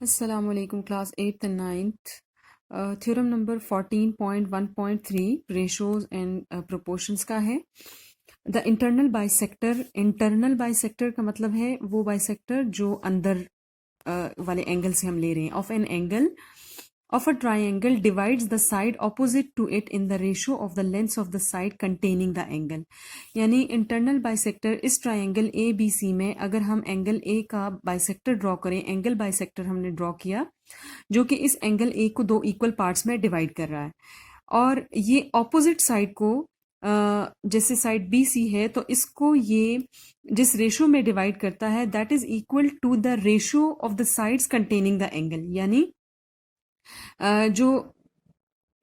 Assalamualaikum class 8th and 9th. Theorem number 14.1.3 ratios and proportions का है. The internal bisector का मतलब है वो bisector जो अंदर वाले एंगल से हम ले रहे हैं. Of an angle of a triangle divides the side opposite to it in the ratio of the lengths of the side containing the angle. यानी इंटरनल बाइसेक्टर इस ट्राइंगल ए बी सी में अगर हम एंगल ए का bisector draw करें, angle bisector हमने draw किया जो कि इस एंगल ए को दो इक्वल पार्ट्स में डिवाइड कर रहा है और ये ऑपोजिट साइड को जैसे साइड बी सी है तो इसको ये जिस रेशो में डिवाइड करता है that is equal to the ratio of the sides containing the angle. यानी जो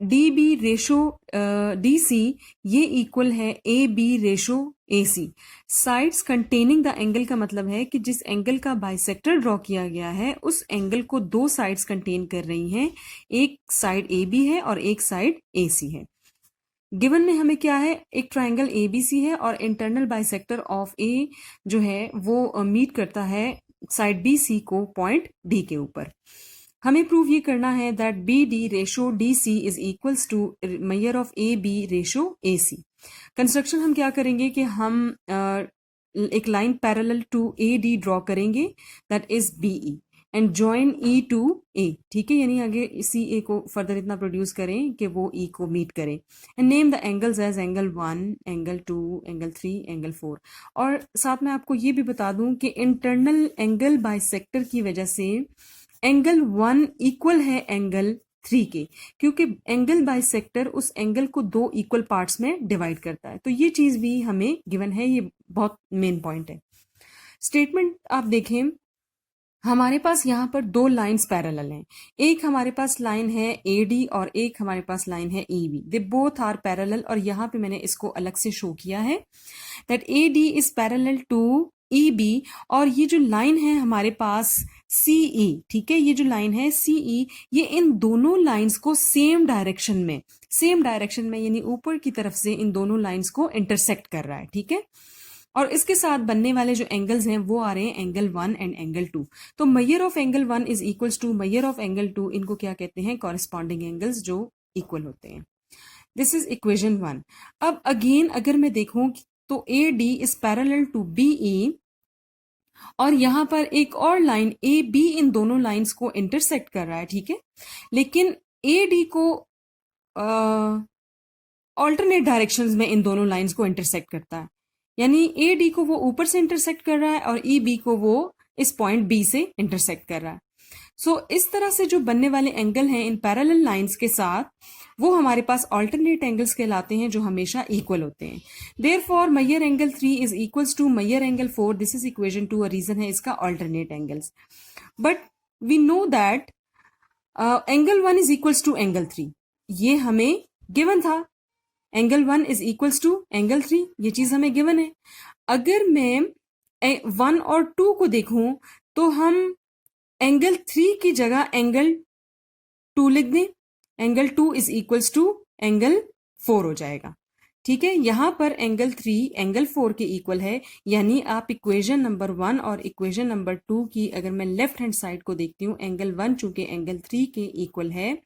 D B ratio D C ये इक्वल है A B ratio A C. Sides containing the angle का मतलब है कि जिस एंगल का बाइसेक्टर ड्रॉ किया गया है उस एंगल को दो साइड्स कंटेन कर रही हैं. एक साइड ए बी है और एक साइड ए सी है. गिवन में हमें क्या है, एक ट्राइंगल ए बी सी है और इंटरनल बाइसेक्टर ऑफ ए जो है वो मीट करता है साइड बी सी को पॉइंट डी के ऊपर. हमें प्रूव ये करना है that B D ratio D C is equals to measure of A B ratio A C. Construction हम क्या करेंगे कि हम एक line parallel to A D draw करेंगे that is B E and join E to A. ठीक है, यानी आगे सी ए को फर्दर इतना प्रोड्यूस करें कि वो ई को मीट करें and name the angles as angle 1, angle 2, angle 3, angle 4. और साथ में आपको ये भी बता दूं कि इंटरनल एंगल बाइसेक्टर की वजह से एंगल 1 इक्वल है एंगल 3 के, क्योंकि एंगल बाइसेक्टर उस एंगल को दो इक्वल पार्ट्स में डिवाइड करता है. तो ये चीज भी हमें गिवन है, ये बहुत मेन पॉइंट है. स्टेटमेंट आप देखें, हमारे पास यहाँ पर दो लाइंस पैरेलल हैं. एक हमारे पास लाइन है ए डी और एक हमारे पास लाइन है E B. They both are parallel और यहाँ पे मैंने इसको अलग से शो किया है that A D is parallel to E B. और ये जो लाइन है हमारे पास सी ई, ठीक है, ये जो लाइन है सी ई, ये इन दोनों लाइंस को सेम डायरेक्शन में यानी ऊपर की तरफ से इन दोनों लाइंस को इंटरसेक्ट कर रहा है. ठीक है, और इसके साथ बनने वाले जो एंगल्स हैं वो आ रहे हैं एंगल 1 एंड एंगल 2. तो measure of angle 1 is equals to measure of angle 2. इनको क्या कहते हैं, कॉरेस्पॉन्डिंग एंगल्स जो इक्वल होते हैं. This is equation 1. अब अगेन अगर मैं देखूं तो A D is parallel to B E और यहां पर एक और लाइन ए बी इन दोनों लाइंस को इंटरसेक्ट कर रहा है. ठीक है, लेकिन ए डी को ऑल्टरनेट डायरेक्शंस में इन दोनों लाइंस को इंटरसेक्ट करता है. यानी ए डी को वो ऊपर से इंटरसेक्ट कर रहा है और ई बी को वो इस पॉइंट बी से इंटरसेक्ट कर रहा है. सो इस तरह से जो बनने वाले एंगल हैं इन पैरेलल लाइंस के साथ वो हमारे पास ऑल्टरनेट एंगल्स कहलाते हैं जो हमेशा इक्वल होते हैं. Therefore measure angle 3 is equals to measure angle 4. This is equation 2. Reason है इसका alternate angles. But we know that angle 1 is equals to angle 3. ये हमें गिवन था. Angle 1 is equals to angle 3, ये चीज हमें गिवन है. अगर मैं 1 और 2 को देखूं तो हम एंगल 3 की जगह एंगल 2 लिख दें. Angle 2 is equals to angle 4 हो जाएगा. ठीक है, यहां पर एंगल 3 एंगल 4 के इक्वल है. यानी आप इक्वेशन नंबर 1 और इक्वेशन नंबर 2 की अगर मैं लेफ्ट हैंड साइड को देखती हूँ, एंगल 1 चूंकि एंगल 3 के इक्वल है,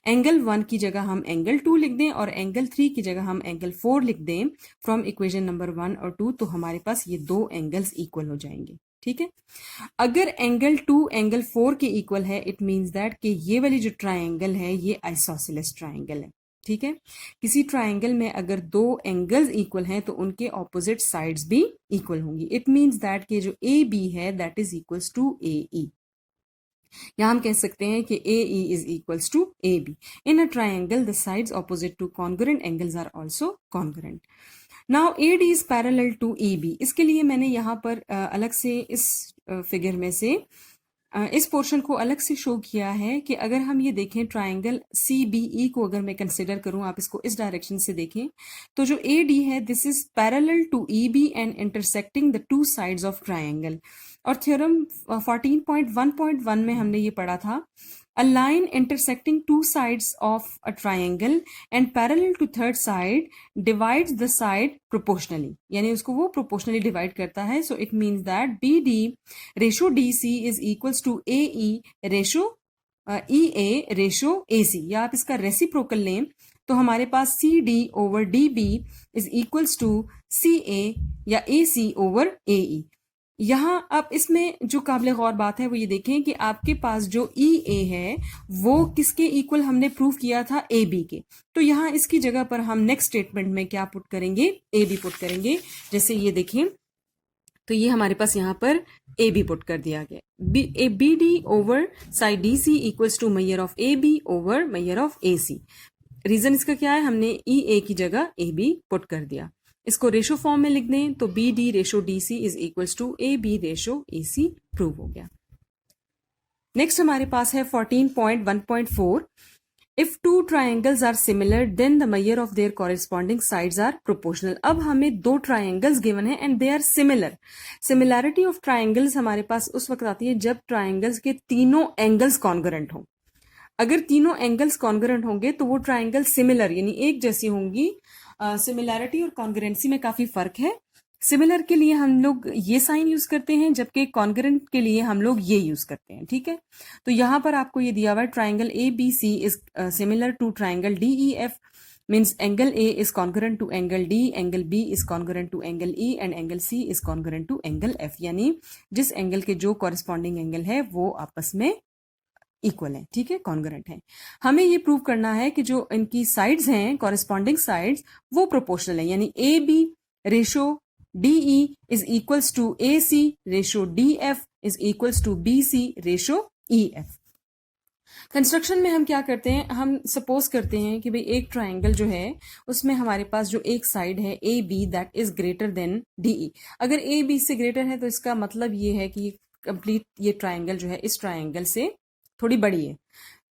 एंगल 1 की जगह हम एंगल 2 लिख दें और एंगल 3 की जगह हम एंगल 4 लिख दें फ्रॉम इक्वेशन नंबर 1 और 2, तो हमारे पास ये दो एंगल्स इक्वल हो जाएंगे. ठीक है, अगर एंगल 2 एंगल 4 के इक्वल है इट मींस दैट कि ये वाली जो ट्राइंगल है ये आइसोसेलेस ट्राइंगल है. ठीक है, किसी ट्राइंगल में अगर दो एंगल्स इक्वल हैं तो उनके ऑपोजिट साइड्स भी इक्वल होंगी. इट मींस दैट कि जो ए बी है that is equals to A E. यहां हम कह सकते हैं कि A E is equals to A B. In a triangle the sides opposite to congruent angles are also congruent. Now A D is parallel to E B. इसके लिए मैंने यहाँ पर अलग से इस फिगर में से इस पोर्शन को अलग से शो किया है कि अगर हम ये देखें ट्राइंगल सी बी ई को अगर मैं कंसिडर करूं, आप इसको इस डायरेक्शन से देखें तो जो ए डी है this is parallel to E B and intersecting the two sides of triangle. और थ्योरम 14.1.1 में हमने ये पढ़ा था A line intersecting two sides of a triangle and parallel to third side divides the side proportionally. यानी उसको वो proportionally divide करता है. So it means that BD ratio DC is equals to AE ratio EA ratio AC. या आप इसका reciprocal लें तो हमारे पास CD over DB is equals to CA या AC over AE. यहाँ अब इसमें जो काबिल गौर बात है वो ये देखें कि आपके पास जो ई ए है वो किसके इक्वल हमने प्रूव किया था ए बी के. तो यहाँ इसकी जगह पर हम नेक्स्ट स्टेटमेंट में क्या पुट करेंगे, ए बी पुट करेंगे. जैसे ये देखें तो ये हमारे पास यहाँ पर ए बी पुट कर दिया गया. B D over side D C equals to mayor of A B over mayor of A C. Reason इसका क्या है, हमने ई ए की जगह ए बी पुट कर दिया. इसको रेशो फॉर्म में लिख दें तो B D ratio D C is equals to A B ratio A C prove हो गया. नेक्स्ट हमारे पास है 14.1.4. If two triangles are similar then the mayor of their corresponding sides are proportional. अब हमें दो ट्राइंगल्स गिवन है and they are similar. Similarity of triangles हमारे पास उस वक्त आती है जब ट्राइंगल्स के तीनों एंगल्स कॉन्ग्रुएंट हों. अगर तीनों एंगल्स कॉन्ग्रुएंट होंगे तो वो ट्राइंगल सिमिलर यानी एक जैसी होंगी. सिमिलैरिटी और कॉन्ग्रुएंसी में काफी फर्क है. सिमिलर के लिए हम लोग ये साइन यूज करते हैं जबकि कॉन्ग्रुएंट के लिए हम लोग ये यूज करते हैं. ठीक है, तो यहां पर आपको ये दिया हुआ है triangle A B C is similar to triangle D E F. Means angle A is congruent to angle D, angle B is congruent to angle E and angle C is congruent to angle F. यानी जिस angle के जो corresponding angle है वो आपस में equal है. ठीक है, कॉन्ग्रुएंट है. हमें ये प्रूव करना है कि जो इनकी साइड्स हैं कॉरेस्पॉन्डिंग साइड्स वो प्रोपोर्शनल है. यानी A B ratio D E is equals to A C ratio D F is equals to B C ratio E F. Construction में हम क्या करते हैं, हम सपोज करते हैं कि भाई एक ट्राइंगल जो है उसमें हमारे पास जो एक साइड है A B that is greater than D E. अगर ए बी से ग्रेटर है तो इसका मतलब ये है कि कंप्लीट ये ट्राइंगल जो है इस ट्राइंगल से थोड़ी बड़ी है.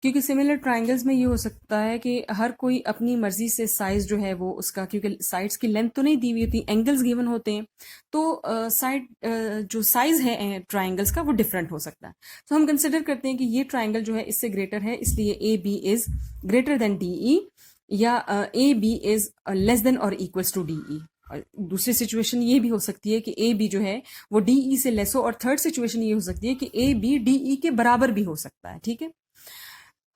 क्योंकि सिमिलर ट्राइंगल्स में ये हो सकता है कि हर कोई अपनी मर्जी से साइज जो है वो उसका, क्योंकि साइड्स की लेंथ तो नहीं दी हुई होती, एंगल्स गिवन होते हैं, तो साइड जो साइज है ट्राइंगल्स का वो डिफरेंट हो सकता है. तो हम कंसिडर करते हैं कि ये ट्राइंगल जो है इससे ग्रेटर है, इसलिए A B is greater than D E या A B is less than और इक्वल्स टू डी ई. दूसरी सिचुएशन ये भी हो सकती है कि ए बी जो है वो डी ई से लेस हो, और थर्ड सिचुएशन ये हो सकती है कि ए बी डी ई के बराबर भी हो सकता है. ठीक है,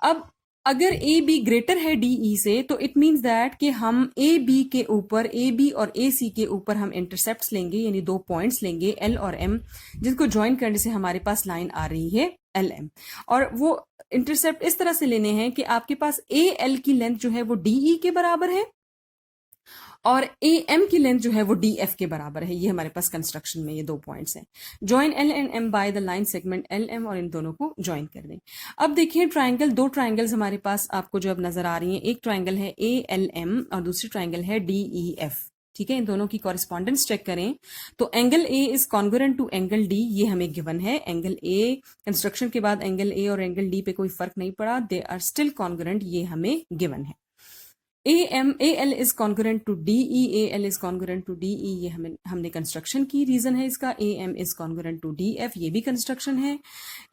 अब अगर ए बी ग्रेटर है डी ई से तो इट मीन्स दैट कि हम ए बी के ऊपर, ए बी और ए सी के ऊपर हम इंटरसेप्ट्स लेंगे, यानी दो पॉइंट्स लेंगे एल और एम, जिनको ज्वाइन करने से हमारे पास लाइन आ रही है एल एम. और वो इंटरसेप्ट इस तरह से लेने हैं कि आपके पास ए एल की लेंथ जो है वो डी ई के बराबर है और ए एम की लेंथ जो है वो डी एफ के बराबर है. ये हमारे पास कंस्ट्रक्शन में ये दो पॉइंट्स हैं. Join L and M by the line segment L M, और इन दोनों को ज्वाइन कर दें. अब देखिए ट्राइंगल, दो ट्राइंगल्स हमारे पास आपको जो अब नजर आ रही हैं, एक ट्राइंगल है ए एल एम और दूसरी ट्राइंगल है डी ई एफ. ठीक है, इन दोनों की कॉरेस्पॉन्डेंस चेक करें तो angle A is congruent to angle D, ये हमें गिवन है. एंगल ए कंस्ट्रक्शन के बाद एंगल ए और एंगल डी पे कोई फर्क नहीं पड़ा, दे आर स्टिल कॉन्ग्रुएंट, ये हमें गिवन है. A L is congruent to D E, A L is congruent to D E, ये हमने कंस्ट्रक्शन की. रीजन है इसका A M is congruent to D F, ये भी कंस्ट्रक्शन है.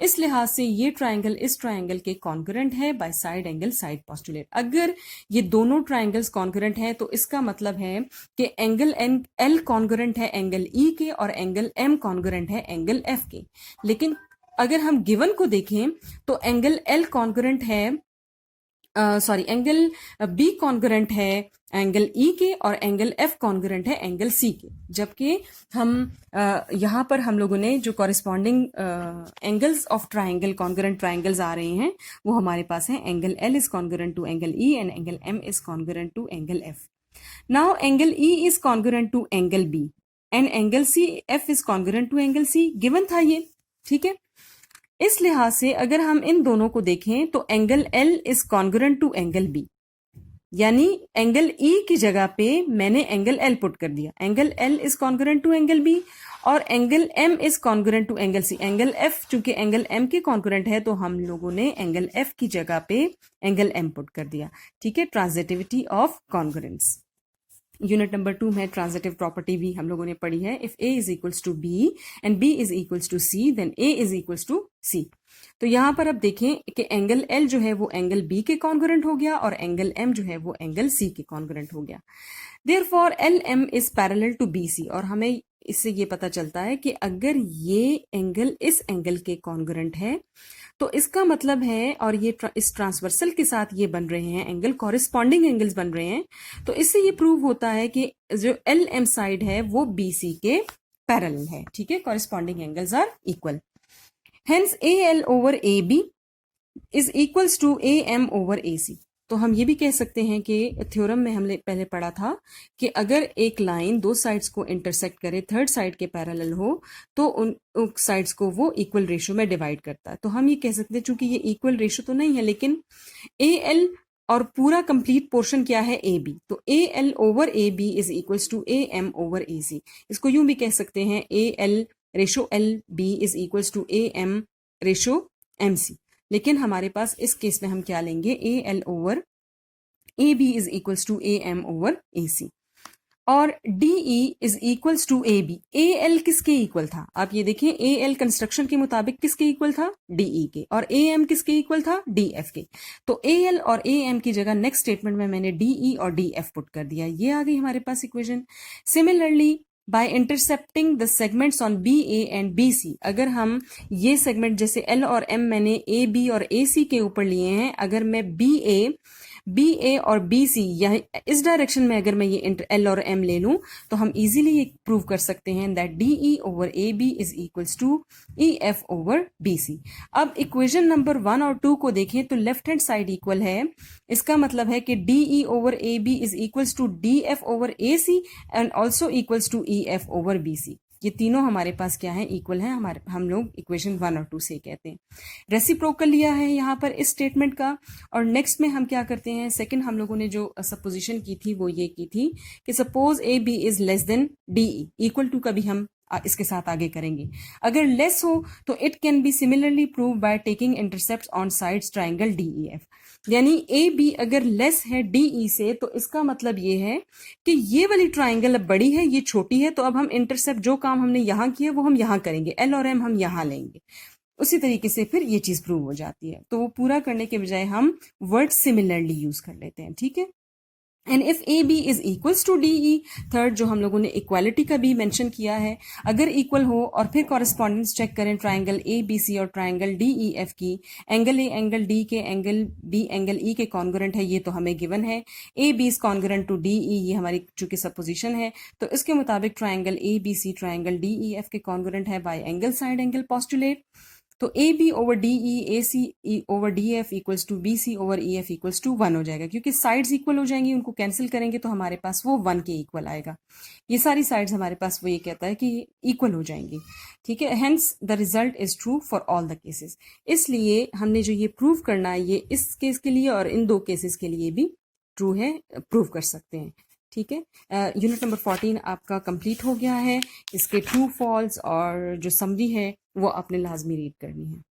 इस लिहाज से ये ट्राइंगल इस ट्राइंगल के कॉन्ग्रुएंट है by side angle side postulate. अगर ये दोनों ट्राइंगल्स कॉन्ग्रुएंट है तो इसका मतलब है कि एंगल एल कॉन्ग्रुएंट है एंगल ई के और एंगल एम कॉन्ग्रुएंट है एंगल एफ के. लेकिन अगर हम गिवन को देखें तो एंगल एल कॉन्ग्रुएंट है एंगल बी कॉन्ग्रुएंट है एंगल ई के और एंगल एफ कॉन्ग्रुएंट है एंगल सी के. जबकि हम यहाँ पर हम लोगों ने जो corresponding angles of triangle, congruent triangles आ रहे हैं वो हमारे पास हैं. Angle L is congruent to angle E and angle M is congruent to angle F. Now angle E is congruent to angle B and angle C F is congruent to angle C. Given था ये. ठीक है, इस लिहाज से अगर हम इन दोनों को देखें तो angle L is congruent to angle B, यानी एंगल ई की जगह पे मैंने एंगल एल पुट कर दिया. Angle L is congruent to angle B और angle M is congruent to angle C. Angle F चूंकि एंगल एम के कॉन्ग्रुएंट है तो हम लोगों ने एंगल एफ की जगह पे एंगल एम पुट कर दिया. ठीक है, transitivity of congruence. Unit number 2 में ट्रांजिटिव प्रॉपर्टी भी हम लोगों ने पढ़ी है. If A is equals to B and B is equals to C then A is equals to C. तो यहाँ पर अब देखें कि एंगल L जो है वो एंगल B के कॉन्ग्रुएंट हो गया और एंगल M जो है वो एंगल C के कॉन्ग्रुएंट हो गया। Therefore LM is parallel to BC, और हमें इससे ये पता चलता है कि अगर ये एंगल इस एंगल के कॉन्ग्रुएंट है तो इसका मतलब है, और ये इस ट्रांसवर्सल के साथ ये बन रहे हैं एंगल, कॉरिस्पॉन्डिंग एंगल्स बन रहे हैं, तो इससे ये प्रूव होता है कि जो LM साइड है वो BC के पैरेलल है। ठीक है, corresponding angles are equal. Hence AL over AB is equals to AM over AC। तो हम ये भी कह सकते हैं कि थ्योरम में हमने पहले पढ़ा था कि अगर एक लाइन दो साइड्स को इंटरसेक्ट करे, थर्ड साइड के पैरेलल हो, तो उन साइड्स को वो इक्वल रेशियो में डिवाइड करता है। तो हम ये कह सकते हैं, चूंकि ये इक्वल रेशियो तो नहीं है, लेकिन AL और पूरा कंप्लीट पोर्शन क्या है AB, तो AL over AB is equals to AM over AC। इसको यूं भी कह सकते हैं AL ratio LB is equals to AM ratio MC। लेकिन हमारे पास इस केस में हम क्या लेंगे, AL over AB is equals to AM over AC, और DE is equals to AB। AL किसके इक्वल था, आप ये देखें, AL कंस्ट्रक्शन के मुताबिक किसके इक्वल था, DE के, और AM किसके इक्वल था, DF के। तो AL और AM की जगह नेक्स्ट स्टेटमेंट में मैंने DE और DF पुट कर दिया। ये आ गई हमारे पास equation. Similarly by intercepting the segments on BA and BC, अगर हम ये सेगमेंट जैसे L और M मैंने AB और AC के ऊपर लिए हैं, अगर मैं BA और BC या इस डायरेक्शन में अगर मैं ये L और M ले लूं, तो हम इजीली ये प्रूव कर सकते हैं that DE over AB is equals to EF over BC। अब इक्वेशन नंबर 1 और 2 को देखें तो लेफ्ट हैंड साइड इक्वल है, इसका मतलब है कि DE over AB is equals to DF over AC and also equals to EF over BC। ये तीनों हमारे पास क्या है, इक्वल है, हमारे हम लोग इक्वेशन 1 और 2 से कहते हैं। रेसिप्रोकल लिया है यहाँ पर इस स्टेटमेंट का। और नेक्स्ट में हम क्या करते हैं, सेकंड हम लोगों ने जो सपोजिशन की थी वो ये की थी कि suppose AB is less than DE, equal to का भी हम इसके साथ आगे करेंगे। अगर लेस हो तो it can be similarly prove by taking intercept on sides triangle DEF। यानी AB अगर लेस है DE से, तो इसका मतलब ये है कि ये वाली ट्राइंगल अब बड़ी है, ये छोटी है, तो अब हम इंटरसेप्ट जो काम हमने यहाँ किया वो हम यहाँ करेंगे, L और M हम यहाँ लेंगे। उसी तरीके से फिर ये चीज प्रूव हो जाती है। तो वो पूरा करने के बजाय हम वर्ड सिमिलरली यूज कर लेते हैं। ठीक है, and if AB is equals to DE, third जो हम लोगों ने इक्वालिटी का भी मेंशन किया है, अगर इक्वल हो और फिर कॉरेस्पॉन्डेंस चेक करें ट्राइंगल ABC और ट्राइंगल DEF की, एंगल A एंगल D के एंगल B एंगल E के कॉन्ग्रुएंट है, ये तो हमें गिवन है। AB is congruent to DE, ये हमारी चूंकि सपोजिशन है, तो इसके मुताबिक ट्राइंगल ABC ट्राइंगल DEF के कॉन्ग्रुएंट है by angle side angle postulate. तो AB over DE AC over DF equals to BC over EF equals to 1 हो जाएगा, क्योंकि साइड्स इक्वल हो जाएंगी, उनको कैंसिल करेंगे तो हमारे पास वो 1 के इक्वल आएगा। ये सारी साइड्स हमारे पास वो ये कहता है कि इक्वल हो जाएंगी। ठीक है, hence the result is true for all the cases. इसलिए हमने जो ये प्रूव करना है, ये इस केस के लिए और इन दो केसेस के लिए भी ट्रू है, प्रूव कर सकते हैं। ठीक है, यूनिट नंबर 14 आपका कंप्लीट हो गया है। इसके ट्रू फॉल्स और जो समरी है वो आपने लाजमी रीड करनी है।